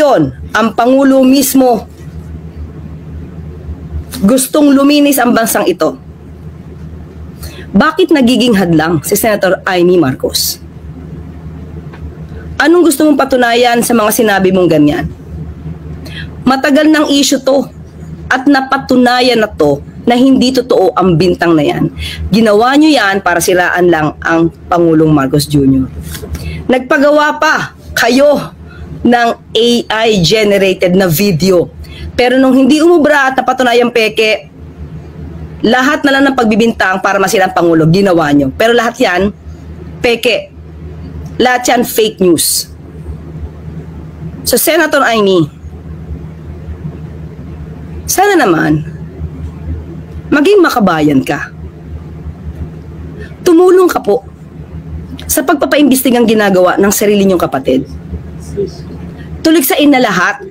Ngayon, ang Pangulo mismo gustong luminis ang bansang ito. Bakit nagiging hadlang si Senator Amy Marcos? Anong gusto mong patunayan sa mga sinabi mong ganyan? Matagal ng issue to at napatunayan na to na hindi totoo ang bintang na yan. Ginawa nyo yan para siraan lang ang Pangulong Marcos Jr. Nagpagawa pa kayo ng AI-generated na video. Pero nung hindi umubra at napatunayang peke, lahat na lang ng pagbibintang para masira ang Pangulo, ginawa nyo. Pero lahat yan, peke. Lahat yan, fake news. So, Senator Amy, sana naman, maging makabayan ka. Tumulong ka po sa pagpapaimbestigang ginagawa ng sarili niyong kapatid. Tuligsain na lahat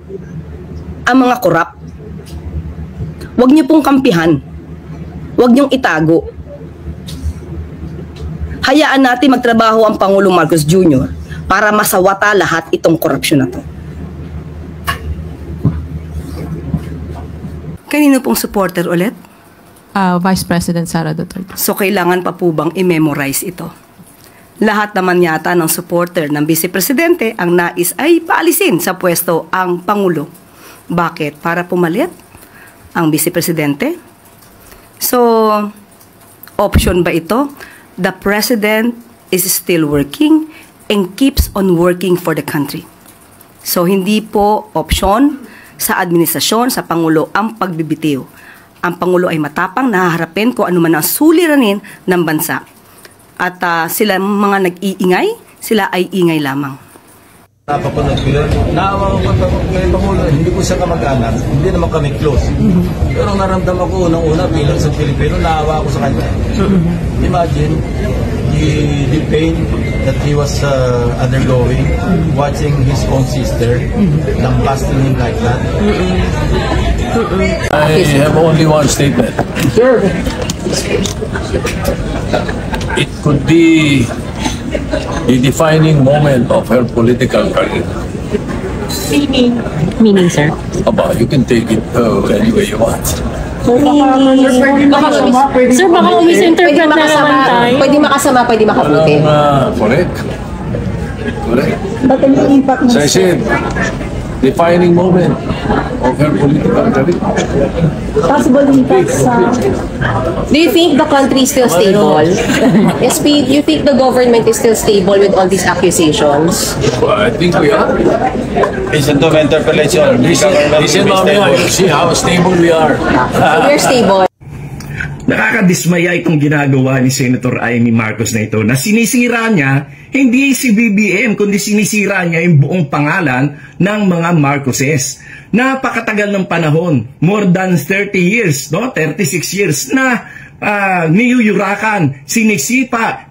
ang mga korap. Huwag niyo pong kampihan. Huwag niyong itago. Hayaan natin magtrabaho ang Pangulong Marcos Jr. para masawata lahat itong korupsyon na to. Kanino pong supporter ulit? Vice President Sara Duterte. So kailangan pa po bang i-memorize ito? Lahat naman yata ng supporter ng Vice Presidente ang nais ay paalisin sa pwesto ang Pangulo. Bakit? Para pumalit ang Vice Presidente? So, option ba ito? The President is still working and keeps on working for the country. So, hindi po option sa administrasyon, sa Pangulo ang pagbibitiw. Ang Pangulo ay matapang, nahaharapin kung ano man ang suliranin ng bansa. At sila mga nag-iingay, sila ay ingay lamang. Napapanood ko yun. Naawa ko kay Pangulo, hindi ko siya kamag-anak, hindi naman kami close. Pero naramdaman ko unang-una bilang sa Pilipino, naawa ko sa kanya. Imagine the pain that he was undergoing, watching his own sister, lambasting him like that. I have only one statement. Sure. It could be the defining moment of her political career. Meaning, sir? Aba, you can take it any way you want. Sir, baka misinterpret na naman tayo. Pwede makasama, pwede makabuti. Correct. So I said, defining moment of her political career. Possible impacts sa... Do you think the country is still stable? SP, do you think the government is still stable with all these accusations? Well, I think we are. Listen to my interpellation. Listen, mamaya, you see how stable we are. We're stable. Nakakadismaya itong ginagawa ni Senator Amy Marcos na ito, na sinisira niya hindi si BBM kundi sinisira niya yung buong pangalan ng mga Marcoses. Napakatagal ng panahon, more than 30 years, no? 36 years na niyuyurakan, sinisipa,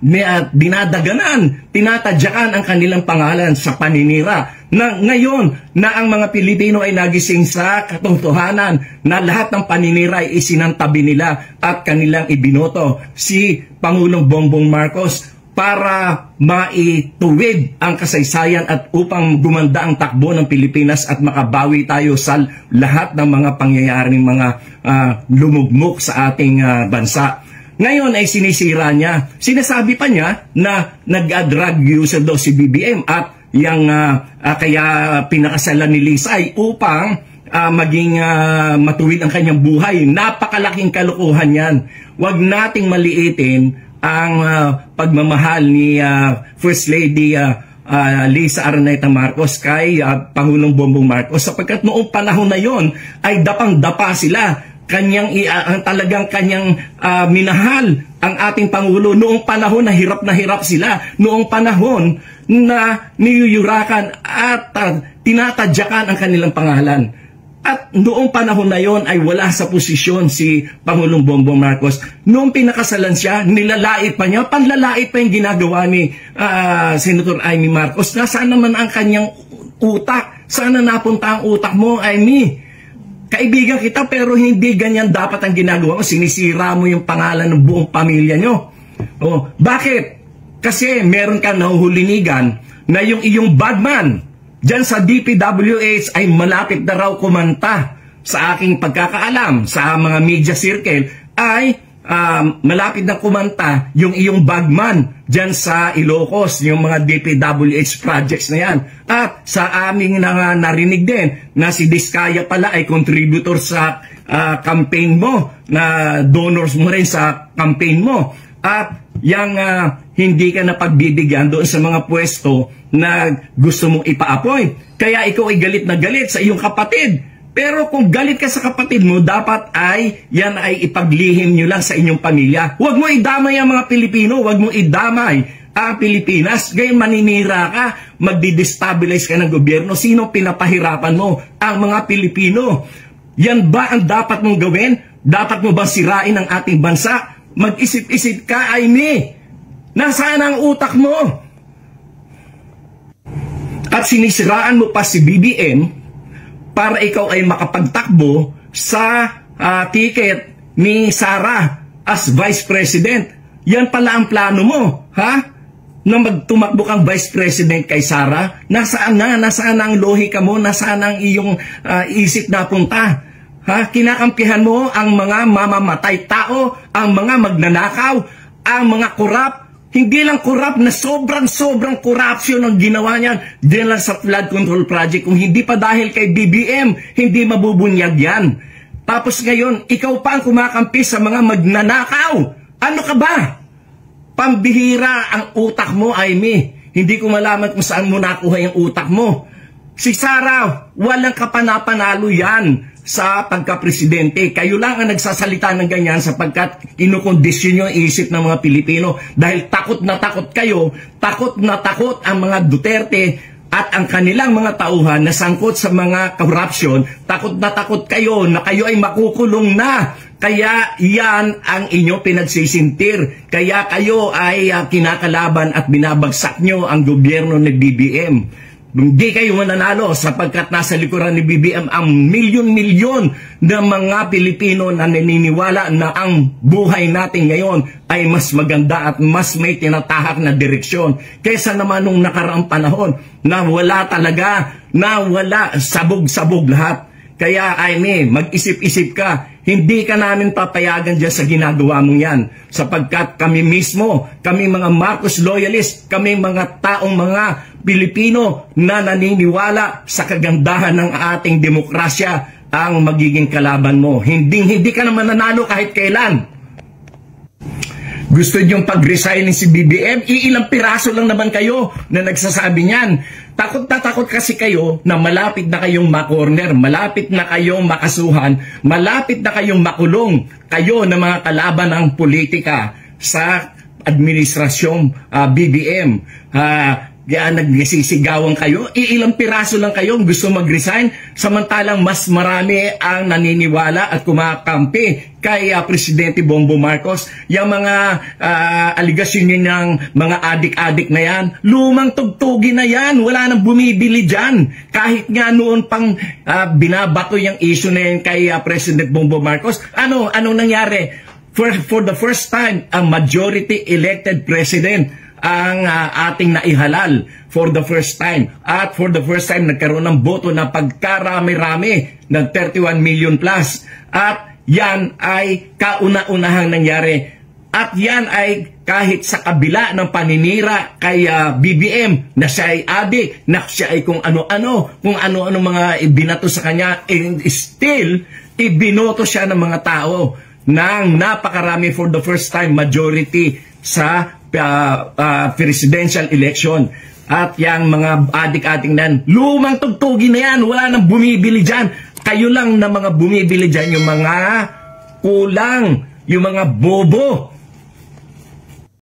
dinadaganan, tinatadyakan ang kanilang pangalan sa paninira. Na ngayon na ang mga Pilipino ay nagising sa katotohanan na lahat ng paninira ay isinantabi nila at kanilang ibinoto si Pangulong Bongbong Marcos para maituwid ang kasaysayan at upang gumanda ang takbo ng Pilipinas at makabawi tayo sa lahat ng mga pangyayaring mga lumugmok sa ating bansa. Ngayon ay sinisira niya. Sinasabi pa niya na nag-drug user daw si BBM at yang kaya pinakasalan ni Lisay upang maging matuwid ang kanyang buhay. Napakalaking kalokohan yan. Huwag nating maliitin ang pagmamahal ni First Lady Lisa Araneta Marcos kay Pangulong Bongbong Marcos, sapagkat noong panahon na yon ay dapang-dapa sila. Talagang kanyang minahal ang ating Pangulo noong panahon na hirap sila, noong panahon na niyuyurakan at tinatadyakan ang kanilang pangalan. At noong panahon na yon ay wala sa posisyon si Pangulong Bongbong Marcos. Noong pinakasalan siya, nilalait pa niya, panlalait pa yung ginagawa ni Senator Amy Marcos. Nasaan naman ang kanyang utak? Sana napunta ang utak mo, Amy? Kaibigan kita pero hindi ganyan dapat ang ginagawa mo. Sinisira mo yung pangalan ng buong pamilya nyo. Bakit? Kasi meron ka nahuhulinigan na yung iyong badman dyan sa DPWH ay malapit na raw kumanta. Sa aking pagkakaalam, sa mga media circle, ay malapit na kumanta yung iyong bagman dyan sa Ilocos, yung mga DPWH projects na yan. At sa aming narinig din na si Diskaya pala ay contributor sa campaign mo, na donors mo rin sa campaign mo. At yung hindi ka napagbibigyan doon sa mga pwesto na gusto mong ipa-appoint. Kaya ikaw ay galit na galit sa iyong kapatid. Pero kung galit ka sa kapatid mo, dapat ay yan ay ipaglihim nyo lang sa inyong pamilya. Huwag mo idamay ang mga Pilipino, huwag mo idamay ang Pilipinas. Ngayon maninira ka, magdi-destabilize ka ng gobyerno. Sino pinapahirapan mo? Ang mga Pilipino. Yan ba ang dapat mong gawin? Dapat mo bang sirain ang ating bansa? Mag-isip-isip ka, Aimee. Nasaan ang utak mo? At sinisiraan mo pa si BBM para ikaw ay makapagtakbo sa ticket ni Sara as Vice President. Yan pala ang plano mo, ha? Na magtumakbo kang Vice President kay Sara. Nasaan na? Nasaan ang lohika mo? Nasaan ang iyong isip na punta? Ha? Kinakampihan mo ang mga mamamatay tao, ang mga magnanakaw, ang mga korap. Hindi lang corrupt, na sobrang corruption ang ginawa niyan din lang sa flood control project. Kung hindi pa dahil kay BBM, hindi mabubunyag yan. Tapos ngayon, ikaw pa ang kumakampi sa mga magnanakaw. Ano ka ba? Pambihira ang utak mo, Aimee. Hindi ko malaman kung saan mo nakuha yung utak mo. Si Sara, walang kapanapanalo yan sa pagka-presidente. Kayo lang ang nagsasalita ng ganyan sapagkat kinukondisyon nyo ang isip ng mga Pilipino. Dahil takot na takot kayo, takot na takot ang mga Duterte at ang kanilang mga tauhan na sangkot sa mga corruption. Takot na takot kayo na kayo ay makukulong na. Kaya yan ang inyong pinagsisintir. Kaya kayo ay kinakalaban at binabagsak nyo ang gobyerno ni BBM. Hindi kayo mananalo sapagkat nasa likuran ni BBM ang milyon-milyon na mga Pilipino na naniniwala na ang buhay natin ngayon ay mas maganda at mas may tinatahak na direksyon kaysa naman nung nakaraang panahon na wala talaga, na wala, sabog-sabog lahat. Kaya Aimee, mag-isip-isip ka. Hindi ka namin papayagan dyan sa ginagawa mong yan. Sapagkat kami mismo, kami mga Marcos loyalist, kami mga taong mga Pilipino na naniniwala sa kagandahan ng ating demokrasya ang magiging kalaban mo. Hindi ka naman nanalo kahit kailan. Gusto niyong pag-resign si BBM? Iilang piraso lang naman kayo na nagsasabi niyan. Takot na takot kasi kayo na malapit na kayong makorner, malapit na kayong makasuhan, malapit na kayong makulong kayo na mga kalaban ng politika sa administrasyong BBM. Nagsisigawan kayo, iilang piraso lang kayo gusto mag-resign, samantalang mas marami ang naniniwala at kumakampi kay Presidente Bongbong Marcos. Yung mga aligasyon niya ng mga adik-adik na yan, lumang tugtugi na yan, wala nang bumibili dyan. Kahit nga noon pang binabato yung issue na yan kay President Bongbong Marcos, anong nangyari? For the first time, ang majority elected president ang ating naihalal for the first time. At for the first time, nagkaroon ng boto na pagkarami-rami ng 31 million plus. At yan ay kauna-unahang nangyari. At yan ay kahit sa kabila ng paninira kay BBM na siya ay adik, na siya ay kung ano-ano mga ibinato sa kanya, and still, ibinoto siya ng mga tao ng napakarami for the first time majority sa presidential election. At yung mga adik-adik nan, lumang tugtugi na yan, wala nang bumibili dyan. Kayo lang na mga bumibili dyan, yung mga kulang, yung mga bobo